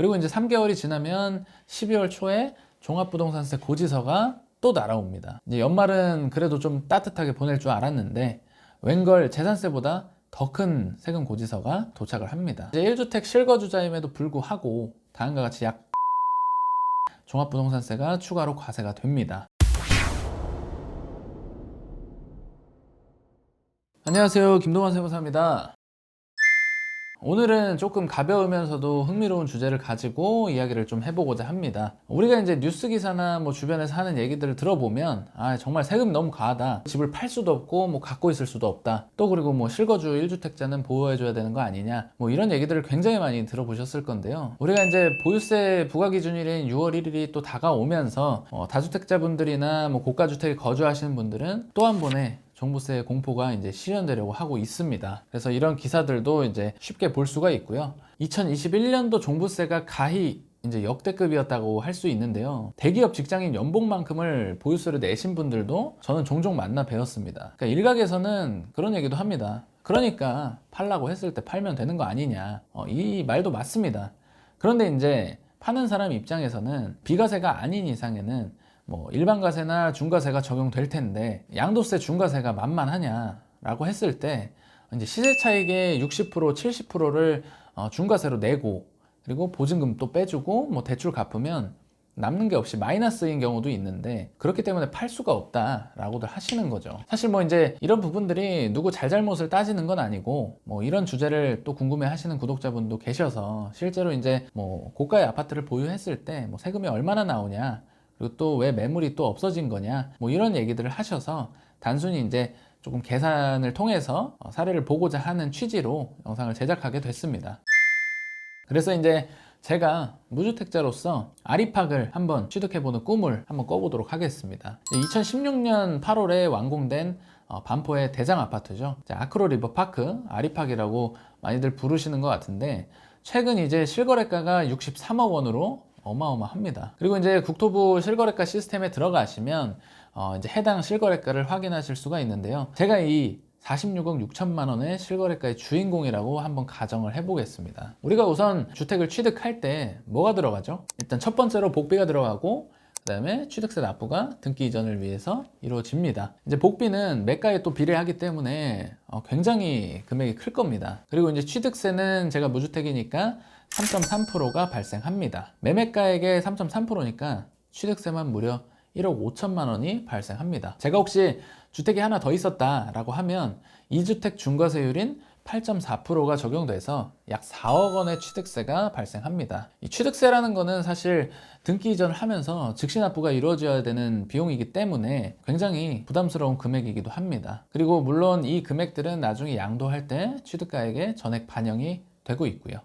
그리고 이제 3개월이 지나면 12월 초에 종합부동산세 고지서가 또 날아옵니다. 이제 연말은 그래도 좀 따뜻하게 보낼 줄 알았는데 웬걸 재산세보다 더 큰 세금 고지서가 도착을 합니다. 이제 1주택 실거주자임에도 불구하고 다음과 같이 약 종합부동산세가 추가로 과세가 됩니다. 안녕하세요, 김동완 세무사입니다. 오늘은 조금 가벼우면서도 흥미로운 주제를 가지고 이야기를 좀 해보고자 합니다. 우리가 이제 뉴스 기사나 뭐 주변에서 하는 얘기들을 들어보면 정말 세금이 너무 과하다, 집을 팔 수도 없고 뭐 갖고 있을 수도 없다, 또 그리고 뭐 실거주 1주택자는 보호해줘야 되는 거 아니냐, 뭐 이런 얘기들을 굉장히 많이 들어보셨을 건데요. 우리가 이제 보유세 부과기준일인 6월 1일이 또 다가오면서 다주택자분들이나 뭐 고가주택에 거주하시는 분들은 또 한 번의 종부세 공포가 이제 실현되려고 하고 있습니다. 그래서 이런 기사들도 이제 쉽게 볼 수가 있고요. 2021년도 종부세가 가히 이제 역대급이었다고 할 수 있는데요. 대기업 직장인 연봉만큼을 보유세로 내신 분들도 저는 종종 만나 뵈었습니다. 그러니까 일각에서는 그런 얘기도 합니다. 그러니까 팔라고 했을 때 팔면 되는 거 아니냐. 이 말도 맞습니다. 그런데 이제 파는 사람 입장에서는 비과세가 아닌 이상에는 뭐 일반과세나 중과세가 적용될 텐데 양도세 중과세가 만만하냐라고 했을 때 이제 시세 차익의 60% 70%를 중과세로 내고 그리고 보증금 또 빼주고 뭐 대출 갚으면 남는 게 없이 마이너스인 경우도 있는데, 그렇기 때문에 팔 수가 없다라고들 하시는 거죠. 사실 뭐 이제 이런 부분들이 누구 잘잘못을 따지는 건 아니고, 뭐 이런 주제를 또 궁금해 하시는 구독자분도 계셔서 실제로 이제 뭐 고가의 아파트를 보유했을 때 뭐 세금이 얼마나 나오냐, 그리고 또 왜 매물이 또 없어진 거냐, 뭐 이런 얘기들을 하셔서 단순히 이제 조금 계산을 통해서 사례를 보고자 하는 취지로 영상을 제작하게 됐습니다. 그래서 이제 제가 무주택자로서 아리팍을 한번 취득해보는 꿈을 한번 꿔보도록 하겠습니다. 2016년 8월에 완공된 반포의 대장 아파트죠. 아크로 리버파크 아리팍이라고 많이들 부르시는 것 같은데, 최근 이제 실거래가가 63억 원으로 어마어마합니다. 그리고 이제 국토부 실거래가 시스템에 들어가시면 이제 해당 실거래가를 확인하실 수가 있는데요. 제가 이 46억 6천만 원의 실거래가의 주인공이라고 한번 가정을 해보겠습니다. 우리가 우선 주택을 취득할 때 뭐가 들어가죠? 일단 첫 번째로 복비가 들어가고, 그 다음에 취득세 납부가 등기 이전을 위해서 이루어집니다. 이제 복비는 매가에 또 비례하기 때문에 굉장히 금액이 클 겁니다. 그리고 이제 취득세는 제가 무주택이니까 3.3%가 발생합니다. 매매가액의 3.3%니까 취득세만 무려 1억 5천만 원이 발생합니다. 제가 혹시 주택이 하나 더 있었다라고 하면 2주택 중과세율인 8.4%가 적용돼서 약 4억 원의 취득세가 발생합니다. 이 취득세라는 거는 사실 등기 이전을 하면서 즉시 납부가 이루어져야 되는 비용이기 때문에 굉장히 부담스러운 금액이기도 합니다. 그리고 물론 이 금액들은 나중에 양도할 때 취득가액에 전액 반영이 되고 있고요.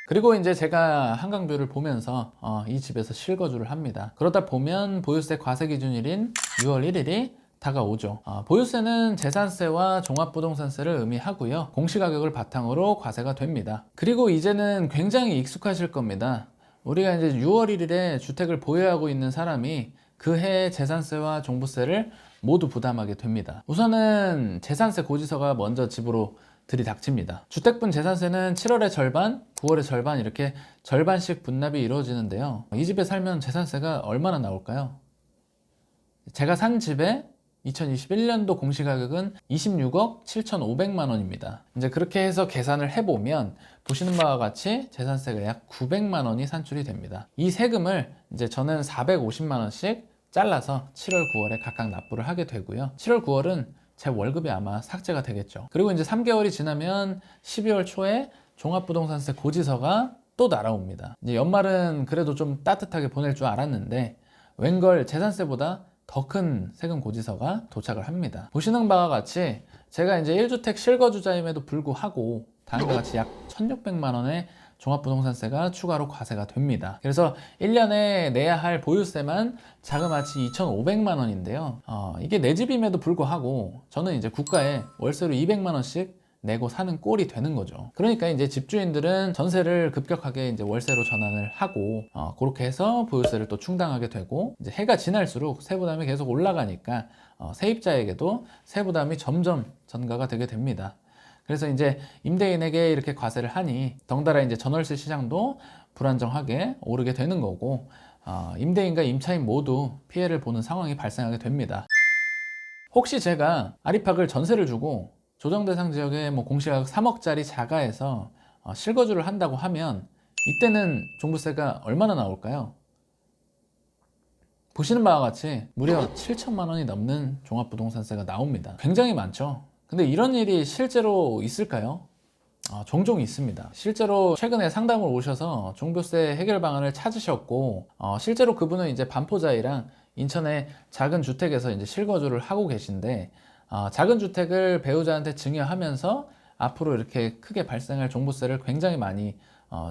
그리고 이제 제가 한강뷰를 보면서 이 집에서 실거주를 합니다. 그러다 보면 보유세 과세 기준일인 6월 1일이 다가오죠. 보유세는 재산세와 종합부동산세를 의미하고요. 공시가격을 바탕으로 과세가 됩니다. 그리고 이제는 굉장히 익숙하실 겁니다. 우리가 이제 6월 1일에 주택을 보유하고 있는 사람이 그 해의 재산세와 종부세를 모두 부담하게 됩니다. 우선은 재산세 고지서가 먼저 집으로 들이닥칩니다. 주택분 재산세는 7월의 절반, 9월의 절반 이렇게 절반씩 분납이 이루어지는데요. 이 집에 살면 재산세가 얼마나 나올까요? 제가 산 집의 2021년도 공시가격은 26억 7,500만 원입니다. 이제 그렇게 해서 계산을 해보면 보시는 바와 같이 재산세가 약 900만 원이 산출이 됩니다. 이 세금을 이제 저는 450만 원씩 잘라서 7월, 9월에 각각 납부를 하게 되고요. 7월, 9월은 제 월급이 아마 삭제가 되겠죠. 그리고 이제 3개월이 지나면 12월 초에 종합부동산세 고지서가 또 날아옵니다. 이제 연말은 그래도 좀 따뜻하게 보낼 줄 알았는데 웬걸 재산세보다 더 큰 세금 고지서가 도착을 합니다. 보시는 바와 같이 제가 이제 1주택 실거주자임에도 불구하고 다음과 같이 약 1,600만 원의 종합부동산세가 추가로 과세가 됩니다. 그래서 1년에 내야 할 보유세만 자그마치 2,500만 원인데요. 이게 내 집임에도 불구하고 저는 이제 국가에 월세로 200만 원씩 내고 사는 꼴이 되는 거죠. 그러니까 이제 집주인들은 전세를 급격하게 이제 월세로 전환을 하고 그렇게 해서 보유세를 또 충당하게 되고, 이제 해가 지날수록 세부담이 계속 올라가니까 세입자에게도 세부담이 점점 전가가 되게 됩니다. 그래서 이제 임대인에게 이렇게 과세를 하니 덩달아 이제 전월세 시장도 불안정하게 오르게 되는 거고, 임대인과 임차인 모두 피해를 보는 상황이 발생하게 됩니다. 혹시 제가 아리팍을 전세를 주고 조정대상 지역에 뭐 공시가격 3억짜리 자가에서 실거주를 한다고 하면 이때는 종부세가 얼마나 나올까요? 보시는 바와 같이 무려 7천만 원이 넘는 종합부동산세가 나옵니다. 굉장히 많죠. 근데 이런 일이 실제로 있을까요? 종종 있습니다. 실제로 최근에 상담을 오셔서 종부세 해결 방안을 찾으셨고, 실제로 그분은 이제 반포자이랑 인천의 작은 주택에서 이제 실거주를 하고 계신데, 작은 주택을 배우자한테 증여하면서 앞으로 이렇게 크게 발생할 종부세를 굉장히 많이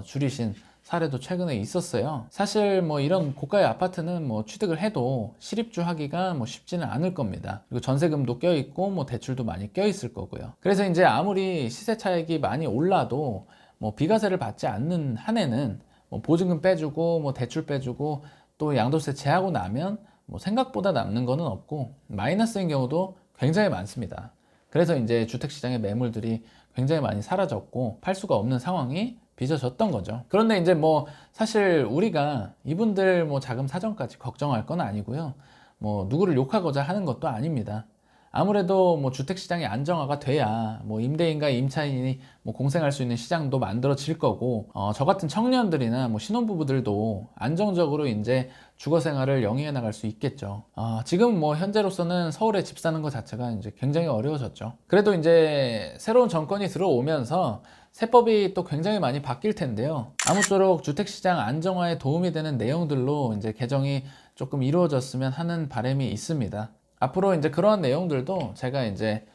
줄이신 사례도 최근에 있었어요. 사실 뭐 이런 고가의 아파트는 뭐 취득을 해도 실입주 하기가 뭐 쉽지는 않을 겁니다. 그리고 전세금도 껴있고 뭐 대출도 많이 껴있을 거고요. 그래서 이제 아무리 시세 차익이 많이 올라도 뭐 비과세를 받지 않는 한에는 뭐 보증금 빼주고 뭐 대출 빼주고 또 양도세 제하고 나면 뭐 생각보다 남는 거는 없고 마이너스인 경우도 굉장히 많습니다. 그래서 이제 주택시장의 매물들이 굉장히 많이 사라졌고 팔 수가 없는 상황이 빚어졌던 거죠. 그런데 이제 뭐 사실 우리가 이분들 뭐 자금 사정까지 걱정할 건 아니고요. 뭐 누구를 욕하고자 하는 것도 아닙니다. 아무래도 뭐 주택시장이 안정화가 돼야 뭐 임대인과 임차인이 뭐 공생할 수 있는 시장도 만들어질 거고, 저 같은 청년들이나 뭐 신혼부부들도 안정적으로 이제 주거 생활을 영위해 나갈 수 있겠죠. 지금 뭐 현재로서는 서울에 집 사는 것 자체가 이제 굉장히 어려워졌죠. 그래도 이제 새로운 정권이 들어오면서 세법이 또 굉장히 많이 바뀔 텐데요. 아무쪼록 주택시장 안정화에 도움이 되는 내용들로 이제 개정이 조금 이루어졌으면 하는 바람이 있습니다. 앞으로 이제 그러한 내용들도 제가 이제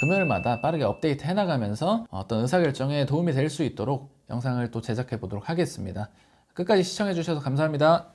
금요일마다 빠르게 업데이트 해나가면서 어떤 의사결정에 도움이 될 수 있도록 영상을 또 제작해 보도록 하겠습니다. 끝까지 시청해 주셔서 감사합니다.